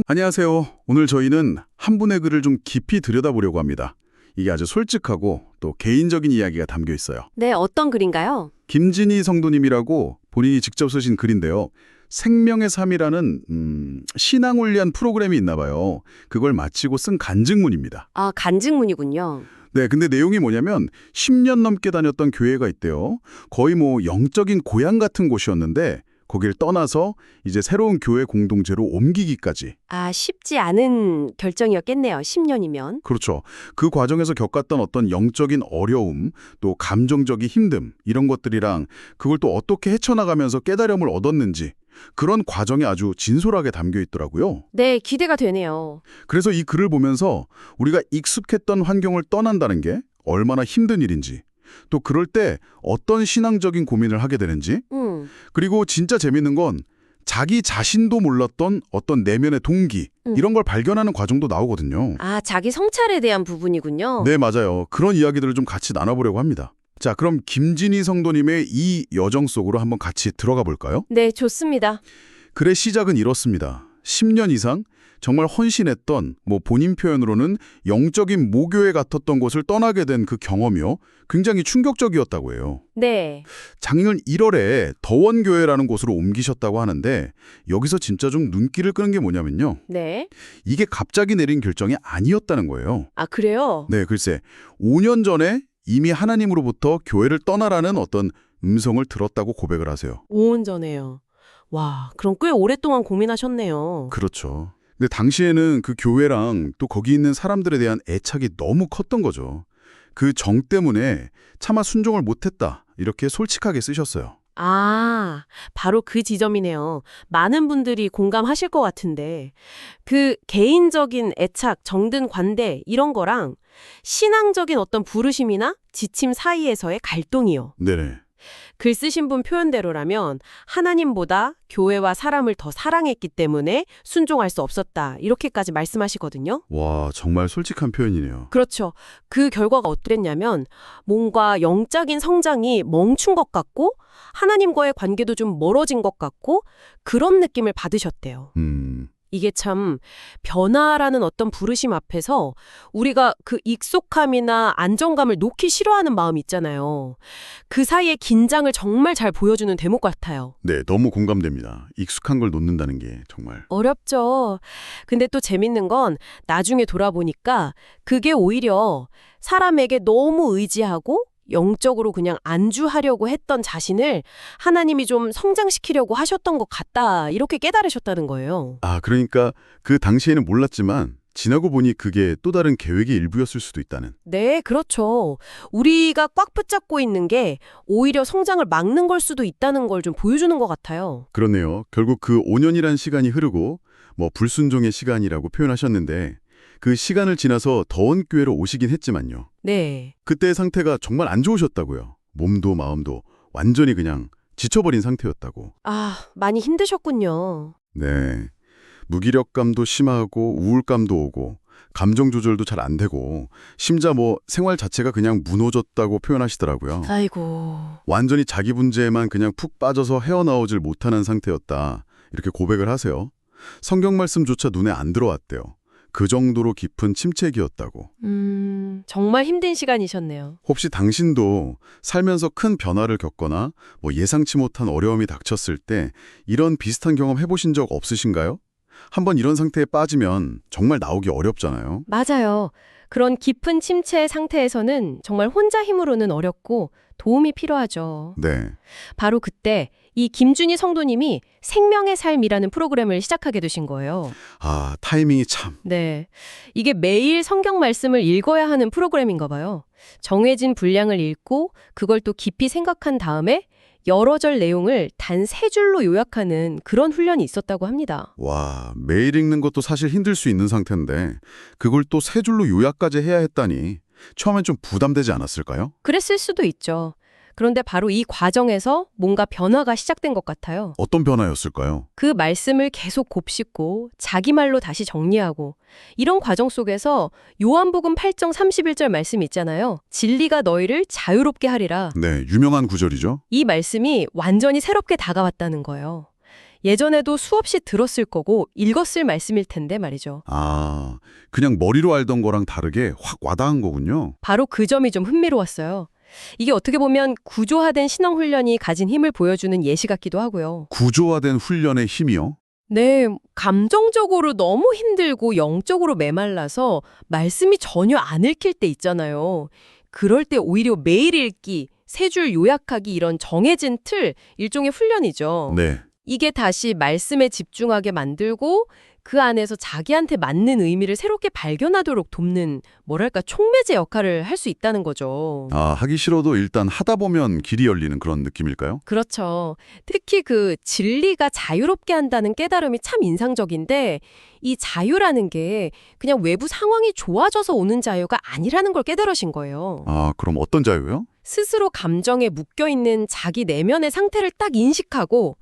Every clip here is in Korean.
안녕하세요. 오늘 저희는 한 분의 글을 좀 깊이 들여다보려고 합니다. 이게 아주 솔직하고 또 개인적인 이야기가 담겨 있어요. 네, 어떤 글인가요? 김진희 성도님이라고 본인이 직접 쓰신 글인데요. 생명의 삶이라는 신앙을 위한 프로그램이 있나 봐요. 그걸 마치고 쓴 간증문입니다. 아, 간증문이군요. 네, 근데 내용이 뭐냐면 10년 넘게 다녔던 교회가 있대요. 거의 뭐 영적인 고향 같은 곳이었는데 거길 떠나서 이제 새로운 교회 공동체로 옮기기까지. 아, 쉽지 않은 결정이었겠네요. 10년이면. 그렇죠. 그 과정에서 겪었던 어떤 영적인 어려움, 또 감정적인 힘듦 이런 것들이랑 그걸 또 어떻게 헤쳐나가면서 깨달음을 얻었는지 그런 과정이 아주 진솔하게 담겨 있더라고요. 네, 기대가 되네요. 그래서 이 글을 보면서 우리가 익숙했던 환경을 떠난다는 게 얼마나 힘든 일인지, 또 그럴 때 어떤 신앙적인 고민을 하게 되는지, 그리고 진짜 재밌는 건 자기 자신도 몰랐던 어떤 내면의 동기, 이런 걸 발견하는 과정도 나오거든요. 아, 자기 성찰에 대한 부분이군요. 네, 맞아요. 그런 이야기들을 좀 같이 나눠보려고 합니다. 자, 그럼 김진희 성도님의 이 여정 속으로 한번 같이 들어가 볼까요? 네, 좋습니다. 글의 시작은 이렇습니다. 10년 이상 정말 헌신했던 본인 표현으로는 영적인 모교에 같았던 곳을 떠나게 된 그 경험이요. 굉장히 충격적이었다고 해요. 네. 작년 1월에 더원교회라는 곳으로 옮기셨다고 하는데 여기서 진짜 좀 눈길을 끄는 게 뭐냐면요. 네. 이게 갑자기 내린 결정이 아니었다는 거예요. 아, 그래요? 네, 글쎄 5년 전에 이미 하나님으로부터 교회를 떠나라는 어떤 음성을 들었다고 고백을 하세요. 5년 전에요. 와, 그럼 꽤 오랫동안 고민하셨네요. 그렇죠. 근데 당시에는 그 교회랑 또 거기 있는 사람들에 대한 애착이 너무 컸던 거죠. 그 정 때문에 차마 순종을 못했다. 이렇게 솔직하게 쓰셨어요. 아, 바로 그 지점이네요. 많은 분들이 공감하실 것 같은데 그 개인적인 애착, 정든 관대 이런 거랑 신앙적인 어떤 부르심이나 지침 사이에서의 갈등이요. 네네. 글 쓰신 분 표현대로라면 하나님보다 교회와 사람을 더 사랑했기 때문에 순종할 수 없었다. 이렇게까지 말씀하시거든요. 와, 정말 솔직한 표현이네요. 그렇죠. 그 결과가 어땠냐면 뭔가 영적인 성장이 멈춘 것 같고 하나님과의 관계도 좀 멀어진 것 같고 그런 느낌을 받으셨대요. 이게 참 변화라는 어떤 부르심 앞에서 우리가 그 익숙함이나 안정감을 놓기 싫어하는 마음이 있잖아요. 그 사이의 긴장을 정말 잘 보여주는 대목 같아요. 네, 너무 공감됩니다. 익숙한 걸 놓는다는 게 정말. 어렵죠. 근데 또 재밌는 건 나중에 돌아보니까 그게 오히려 사람에게 너무 의지하고 영적으로 그냥 안주하려고 했던 자신을 하나님이 좀 성장시키려고 하셨던 것 같다. 이렇게 깨달으셨다는 거예요. 아, 그러니까 그 당시에는 몰랐지만 지나고 보니 그게 또 다른 계획의 일부였을 수도 있다는. 네, 그렇죠. 우리가 꽉 붙잡고 있는 게 오히려 성장을 막는 걸 수도 있다는 걸 좀 보여주는 것 같아요. 그렇네요. 결국 그 5년이란 시간이 흐르고 불순종의 시간이라고 표현하셨는데 그 시간을 지나서 더원교회로 오시긴 했지만요. 네. 그때의 상태가 정말 안 좋으셨다고요. 몸도 마음도 완전히 그냥 지쳐버린 상태였다고. 아, 많이 힘드셨군요. 네. 무기력감도 심하고 우울감도 오고 감정 조절도 잘 안 되고 심지어 생활 자체가 그냥 무너졌다고 표현하시더라고요. 아이고. 완전히 자기 문제에만 그냥 푹 빠져서 헤어나오질 못하는 상태였다. 이렇게 고백을 하세요. 성경 말씀조차 눈에 안 들어왔대요. 그 정도로 깊은 침체기였다고. 정말 힘든 시간이셨네요. 혹시 당신도 살면서 큰 변화를 겪거나 예상치 못한 어려움이 닥쳤을 때 이런 비슷한 경험 해보신 적 없으신가요? 한번 이런 상태에 빠지면 정말 나오기 어렵잖아요. 맞아요. 그런 깊은 침체 상태에서는 정말 혼자 힘으로는 어렵고 도움이 필요하죠. 네. 바로 그때 이 김준희 성도님이 생명의 삶이라는 프로그램을 시작하게 되신 거예요. 아, 타이밍이 참. 네. 이게 매일 성경 말씀을 읽어야 하는 프로그램인가 봐요. 정해진 분량을 읽고 그걸 또 깊이 생각한 다음에 여러 절 내용을 단 3줄로 요약하는 그런 훈련이 있었다고 합니다. 와, 매일 읽는 것도 사실 힘들 수 있는 상태인데 그걸 또 3줄로 요약까지 해야 했다니 처음엔 좀 부담되지 않았을까요? 그랬을 수도 있죠. 그런데 바로 이 과정에서 뭔가 변화가 시작된 것 같아요. 어떤 변화였을까요? 그 말씀을 계속 곱씹고 자기 말로 다시 정리하고 이런 과정 속에서 요한복음 8장 31절 말씀 있잖아요. 진리가 너희를 자유롭게 하리라. 네, 유명한 구절이죠. 이 말씀이 완전히 새롭게 다가왔다는 거예요. 예전에도 수없이 들었을 거고 읽었을 말씀일 텐데 말이죠. 아, 그냥 머리로 알던 거랑 다르게 확 와닿은 거군요. 바로 그 점이 좀 흥미로웠어요. 이게 어떻게 보면 구조화된 신앙훈련이 가진 힘을 보여주는 예시 같기도 하고요. 구조화된 훈련의 힘이요? 네, 감정적으로 너무 힘들고 영적으로 메말라서 말씀이 전혀 안 읽힐 때 있잖아요. 그럴 때 오히려 매일 읽기, 세 줄 요약하기 이런 정해진 틀, 일종의 훈련이죠. 네. 이게 다시 말씀에 집중하게 만들고 그 안에서 자기한테 맞는 의미를 새롭게 발견하도록 돕는 뭐랄까 촉매제 역할을 할 수 있다는 거죠. 아, 하기 싫어도 일단 하다 보면 길이 열리는 그런 느낌일까요? 그렇죠. 특히 그 진리가 자유롭게 한다는 깨달음이 참 인상적인데 이 자유라는 게 그냥 외부 상황이 좋아져서 오는 자유가 아니라는 걸 깨달으신 거예요. 아, 그럼 어떤 자유요? 스스로 감정에 묶여있는 자기 내면의 상태를 딱 인식하고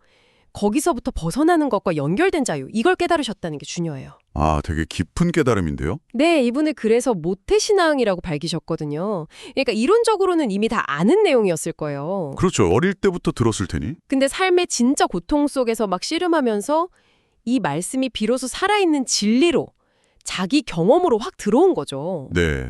거기서부터 벗어나는 것과 연결된 자유, 이걸 깨달으셨다는 게 중요해요. 아, 되게 깊은 깨달음인데요? 네, 이분은 그래서 모태신앙이라고 밝히셨거든요. 그러니까 이론적으로는 이미 다 아는 내용이었을 거예요. 그렇죠. 어릴 때부터 들었을 테니. 근데 삶의 진짜 고통 속에서 막 씨름하면서 이 말씀이 비로소 살아있는 진리로 자기 경험으로 확 들어온 거죠. 네.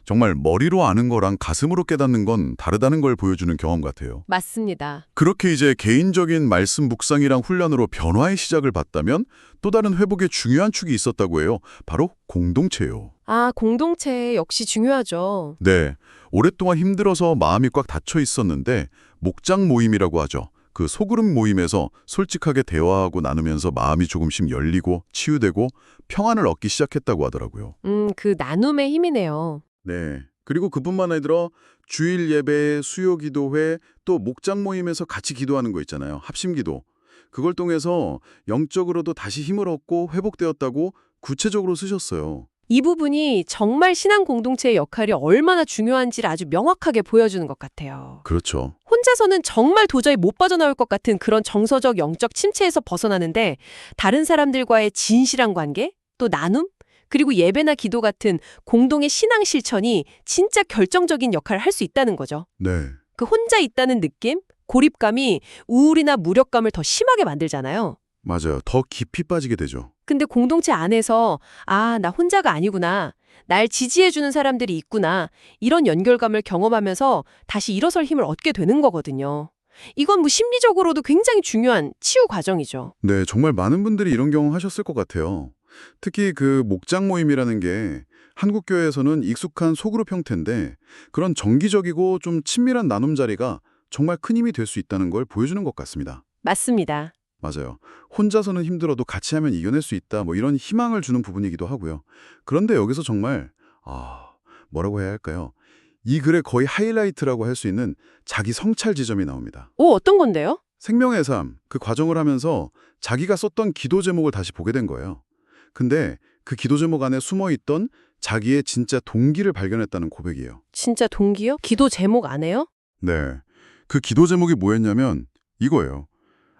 정말 머리로 아는 거랑 가슴으로 깨닫는 건 다르다는 걸 보여주는 경험 같아요. 맞습니다. 그렇게 이제 개인적인 말씀 묵상이랑 훈련으로 변화의 시작을 봤다면 또 다른 회복의 중요한 축이 있었다고 해요. 바로 공동체요. 아, 공동체 역시 중요하죠. 네. 오랫동안 힘들어서 마음이 꽉 닫혀 있었는데 목장 모임이라고 하죠. 그 소그룹 모임에서 솔직하게 대화하고 나누면서 마음이 조금씩 열리고 치유되고 평안을 얻기 시작했다고 하더라고요. 그 나눔의 힘이네요. 네. 그리고 그뿐만 아니라 주일 예배, 수요 기도회, 또 목장 모임에서 같이 기도하는 거 있잖아요. 합심 기도. 그걸 통해서 영적으로도 다시 힘을 얻고 회복되었다고 구체적으로 쓰셨어요. 이 부분이 정말 신앙 공동체의 역할이 얼마나 중요한지를 아주 명확하게 보여주는 것 같아요. 그렇죠. 혼자서는 정말 도저히 못 빠져나올 것 같은 그런 정서적 영적 침체에서 벗어나는데 다른 사람들과의 진실한 관계, 또 나눔, 그리고 예배나 기도 같은 공동의 신앙 실천이 진짜 결정적인 역할을 할 수 있다는 거죠. 네. 그 혼자 있다는 느낌, 고립감이 우울이나 무력감을 더 심하게 만들잖아요. 맞아요. 더 깊이 빠지게 되죠. 근데 공동체 안에서 아, 나 혼자가 아니구나. 날 지지해주는 사람들이 있구나. 이런 연결감을 경험하면서 다시 일어설 힘을 얻게 되는 거거든요. 이건 뭐 심리적으로도 굉장히 중요한 치유 과정이죠. 네, 정말 많은 분들이 이런 경험 하셨을 것 같아요. 특히 그 목장 모임이라는 게 한국 교회에서는 익숙한 소그룹 형태인데 그런 정기적이고 좀 친밀한 나눔 자리가 정말 큰 힘이 될 수 있다는 걸 보여주는 것 같습니다. 맞습니다. 맞아요. 혼자서는 힘들어도 같이 하면 이겨낼 수 있다. 뭐 이런 희망을 주는 부분이기도 하고요. 그런데 여기서 정말 뭐라고 해야 할까요? 이 글의 거의 하이라이트라고 할 수 있는 자기 성찰 지점이 나옵니다. 오, 어떤 건데요? 생명의 삶, 그 과정을 하면서 자기가 썼던 기도 제목을 다시 보게 된 거예요. 근데 그 기도 제목 안에 숨어있던 자기의 진짜 동기를 발견했다는 고백이에요. 진짜 동기요? 기도 제목 안 해요? 네. 그 기도 제목이 뭐였냐면 이거예요.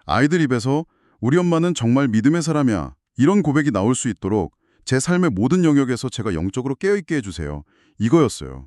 아이들 입에서 우리 엄마는 정말 믿음의 사람이야. 이런 고백이 나올 수 있도록 제 삶의 모든 영역에서 제가 영적으로 깨어있게 해주세요. 이거였어요.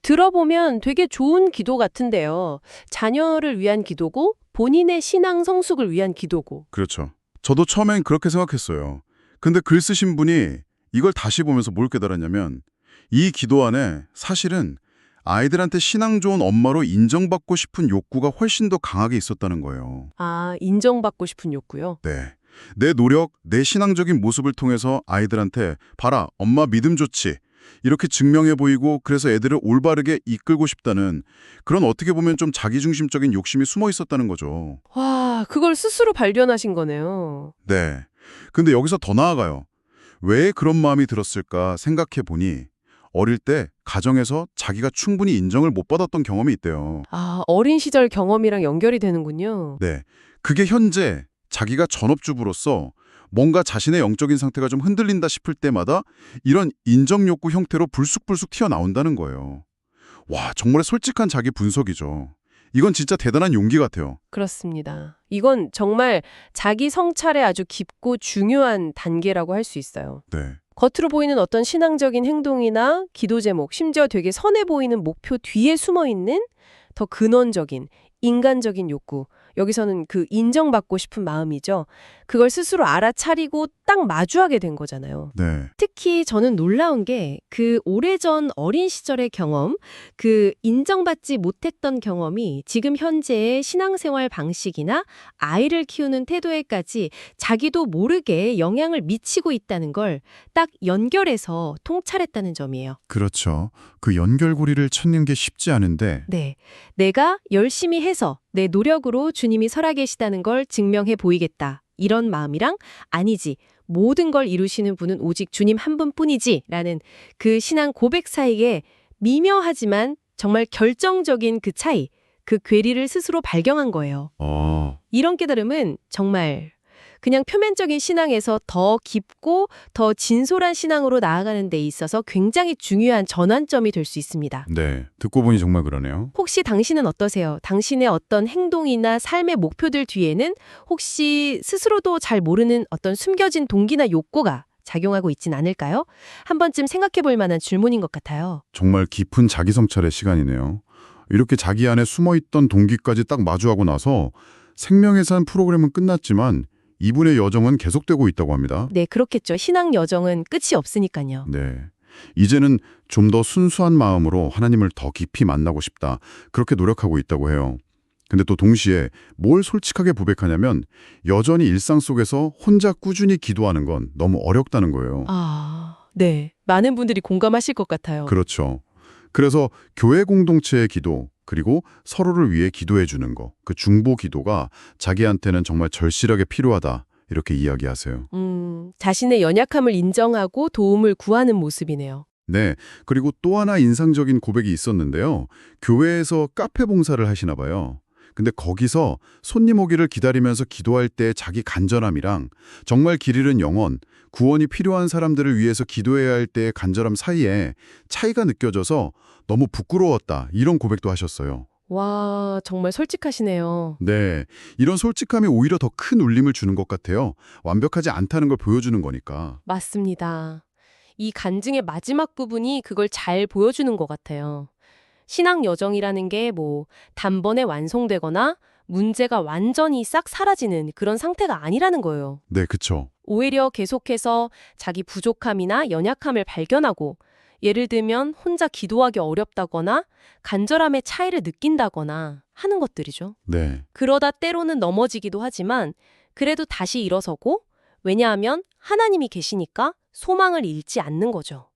들어보면 되게 좋은 기도 같은데요. 자녀를 위한 기도고 본인의 신앙 성숙을 위한 기도고. 그렇죠. 저도 처음엔 그렇게 생각했어요. 근데 글 쓰신 분이 이걸 다시 보면서 뭘 깨달았냐면 이 기도 안에 사실은 아이들한테 신앙 좋은 엄마로 인정받고 싶은 욕구가 훨씬 더 강하게 있었다는 거예요. 아, 인정받고 싶은 욕구요? 네. 내 노력, 내 신앙적인 모습을 통해서 아이들한테 봐라, 엄마 믿음 좋지. 이렇게 증명해 보이고 그래서 애들을 올바르게 이끌고 싶다는 그런 어떻게 보면 좀 자기중심적인 욕심이 숨어 있었다는 거죠. 와, 그걸 스스로 발견하신 거네요. 네. 근데 여기서 더 나아가요. 왜 그런 마음이 들었을까 생각해 보니 어릴 때 가정에서 자기가 충분히 인정을 못 받았던 경험이 있대요. 아, 어린 시절 경험이랑 연결이 되는군요. 네. 그게 현재 자기가 전업주부로서 뭔가 자신의 영적인 상태가 좀 흔들린다 싶을 때마다 이런 인정 욕구 형태로 불쑥불쑥 튀어나온다는 거예요. 와, 정말 솔직한 자기 분석이죠. 이건 진짜 대단한 용기 같아요. 그렇습니다. 이건 정말 자기 성찰의 아주 깊고 중요한 단계라고 할 수 있어요. 네. 겉으로 보이는 어떤 신앙적인 행동이나 기도 제목, 심지어 되게 선해 보이는 목표 뒤에 숨어있는 더 근원적인, 인간적인 욕구, 여기서는 그 인정받고 싶은 마음이죠. 그걸 스스로 알아차리고 딱 마주하게 된 거잖아요. 네. 특히 저는 놀라운 게 그 오래전 어린 시절의 경험, 그 인정받지 못했던 경험이 지금 현재의 신앙생활 방식이나 아이를 키우는 태도에까지 자기도 모르게 영향을 미치고 있다는 걸 딱 연결해서 통찰했다는 점이에요. 그렇죠. 그 연결고리를 찾는 게 쉽지 않은데 네. 내가 열심히 해서 내 노력으로 주님이 살아계시다는 걸 증명해 보이겠다. 이런 마음이랑 아니지. 모든 걸 이루시는 분은 오직 주님 한 분뿐이지. 라는 그 신앙 고백 사이에 미묘하지만 정말 결정적인 그 차이, 그 괴리를 스스로 발견한 거예요. 이런 깨달음은 정말 그냥 표면적인 신앙에서 더 깊고 더 진솔한 신앙으로 나아가는 데 있어서 굉장히 중요한 전환점이 될 수 있습니다. 네. 듣고 보니 정말 그러네요. 혹시 당신은 어떠세요? 당신의 어떤 행동이나 삶의 목표들 뒤에는 혹시 스스로도 잘 모르는 어떤 숨겨진 동기나 욕구가 작용하고 있진 않을까요? 한 번쯤 생각해 볼 만한 질문인 것 같아요. 정말 깊은 자기 성찰의 시간이네요. 이렇게 자기 안에 숨어있던 동기까지 딱 마주하고 나서 생명의 산 프로그램은 끝났지만 이분의 여정은 계속되고 있다고 합니다. 네, 그렇겠죠. 신앙 여정은 끝이 없으니까요. 네. 이제는 좀 더 순수한 마음으로 하나님을 더 깊이 만나고 싶다. 그렇게 노력하고 있다고 해요. 근데 또 동시에 뭘 솔직하게 고백하냐면 여전히 일상 속에서 혼자 꾸준히 기도하는 건 너무 어렵다는 거예요. 네. 많은 분들이 공감하실 것 같아요. 그렇죠. 그래서 교회 공동체의 기도, 그리고 서로를 위해 기도해 주는 거, 그 중보 기도가 자기한테는 정말 절실하게 필요하다. 이렇게 이야기하세요. 자신의 연약함을 인정하고 도움을 구하는 모습이네요. 네. 그리고 또 하나 인상적인 고백이 있었는데요. 교회에서 카페 봉사를 하시나 봐요. 근데 거기서 손님 오기를 기다리면서 기도할 때 자기 간절함이랑 정말 길 잃은 영혼, 구원이 필요한 사람들을 위해서 기도해야 할 때의 간절함 사이에 차이가 느껴져서 너무 부끄러웠다. 이런 고백도 하셨어요. 와, 정말 솔직하시네요. 네. 이런 솔직함이 오히려 더 큰 울림을 주는 것 같아요. 완벽하지 않다는 걸 보여주는 거니까. 맞습니다. 이 간증의 마지막 부분이 그걸 잘 보여주는 것 같아요. 신앙 여정이라는 게 단번에 완성되거나 문제가 완전히 싹 사라지는 그런 상태가 아니라는 거예요. 네, 그쵸. 오히려 계속해서 자기 부족함이나 연약함을 발견하고 예를 들면 혼자 기도하기 어렵다거나 간절함의 차이를 느낀다거나 하는 것들이죠. 네. 그러다 때로는 넘어지기도 하지만 그래도 다시 일어서고 왜냐하면 하나님이 계시니까 소망을 잃지 않는 거죠.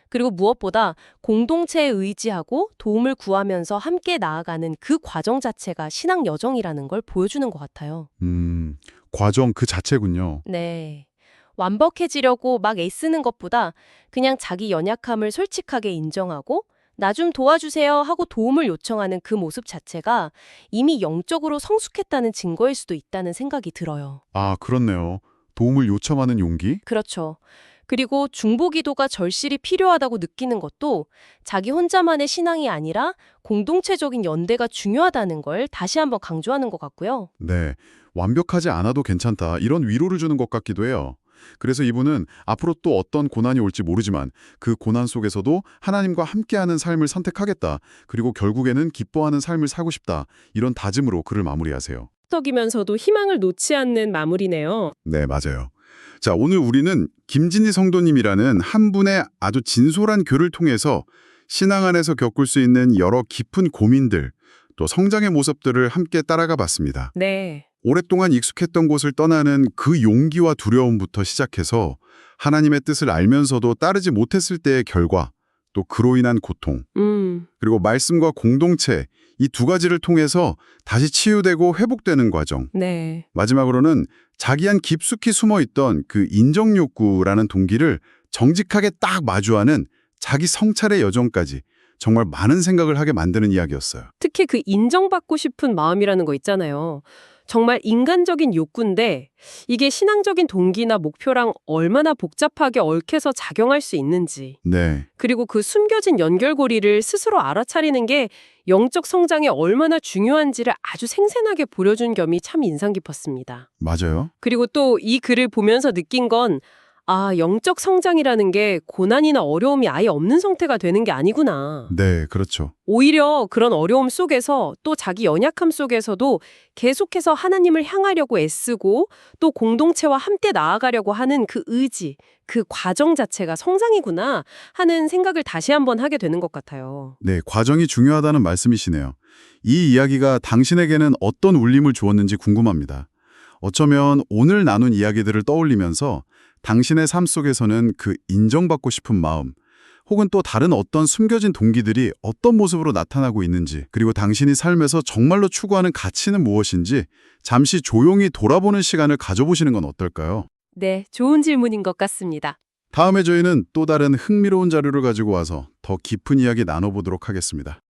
그리고 무엇보다 공동체에 의지하고 도움을 구하면서 함께 나아가는 그 과정 자체가 신앙 여정이라는 걸 보여주는 것 같아요. 과정 그 자체군요. 네. 완벽해지려고 막 애쓰는 것보다 그냥 자기 연약함을 솔직하게 인정하고 나 좀 도와주세요 하고 도움을 요청하는 그 모습 자체가 이미 영적으로 성숙했다는 증거일 수도 있다는 생각이 들어요. 아, 그렇네요. 도움을 요청하는 용기? 그렇죠. 그리고 중보기도가 절실히 필요하다고 느끼는 것도 자기 혼자만의 신앙이 아니라 공동체적인 연대가 중요하다는 걸 다시 한번 강조하는 것 같고요. 네. 완벽하지 않아도 괜찮다. 이런 위로를 주는 것 같기도 해요. 그래서 이분은 앞으로 또 어떤 고난이 올지 모르지만 그 고난 속에서도 하나님과 함께하는 삶을 선택하겠다. 그리고 결국에는 기뻐하는 삶을 살고 싶다. 이런 다짐으로 글을 마무리하세요. 떡이면서도 희망을 놓지 않는 마무리네요. 네, 맞아요. 자, 오늘 우리는 김진희 성도님이라는 한 분의 아주 진솔한 글을 통해서 신앙 안에서 겪을 수 있는 여러 깊은 고민들, 또 성장의 모습들을 함께 따라가 봤습니다. 네. 오랫동안 익숙했던 곳을 떠나는 그 용기와 두려움부터 시작해서 하나님의 뜻을 알면서도 따르지 못했을 때의 결과, 또 그로 인한 고통, 그리고 말씀과 공동체, 이 두 가지를 통해서 다시 치유되고 회복되는 과정. 네. 마지막으로는 자기 안 깊숙이 숨어있던 그 인정 욕구라는 동기를 정직하게 딱 마주하는 자기 성찰의 여정까지 정말 많은 생각을 하게 만드는 이야기였어요. 특히 그 인정받고 싶은 마음이라는 거 있잖아요. 정말 인간적인 욕구인데 이게 신앙적인 동기나 목표랑 얼마나 복잡하게 얽혀서 작용할 수 있는지. 네, 그리고 그 숨겨진 연결고리를 스스로 알아차리는 게 영적 성장에 얼마나 중요한지를 아주 생생하게 보여준 점이 참 인상 깊었습니다. 맞아요. 그리고 또 이 글을 보면서 느낀 건 아, 영적 성장이라는 게 고난이나 어려움이 아예 없는 상태가 되는 게 아니구나. 네, 그렇죠. 오히려 그런 어려움 속에서 또 자기 연약함 속에서도 계속해서 하나님을 향하려고 애쓰고 또 공동체와 함께 나아가려고 하는 그 의지, 그 과정 자체가 성장이구나 하는 생각을 다시 한번 하게 되는 것 같아요. 네, 과정이 중요하다는 말씀이시네요. 이 이야기가 당신에게는 어떤 울림을 주었는지 궁금합니다. 어쩌면 오늘 나눈 이야기들을 떠올리면서 당신의 삶 속에서는 그 인정받고 싶은 마음, 혹은 또 다른 어떤 숨겨진 동기들이 어떤 모습으로 나타나고 있는지, 그리고 당신이 삶에서 정말로 추구하는 가치는 무엇인지 잠시 조용히 돌아보는 시간을 가져보시는 건 어떨까요? 네, 좋은 질문인 것 같습니다. 다음에 저희는 또 다른 흥미로운 자료를 가지고 와서 더 깊은 이야기 나눠보도록 하겠습니다.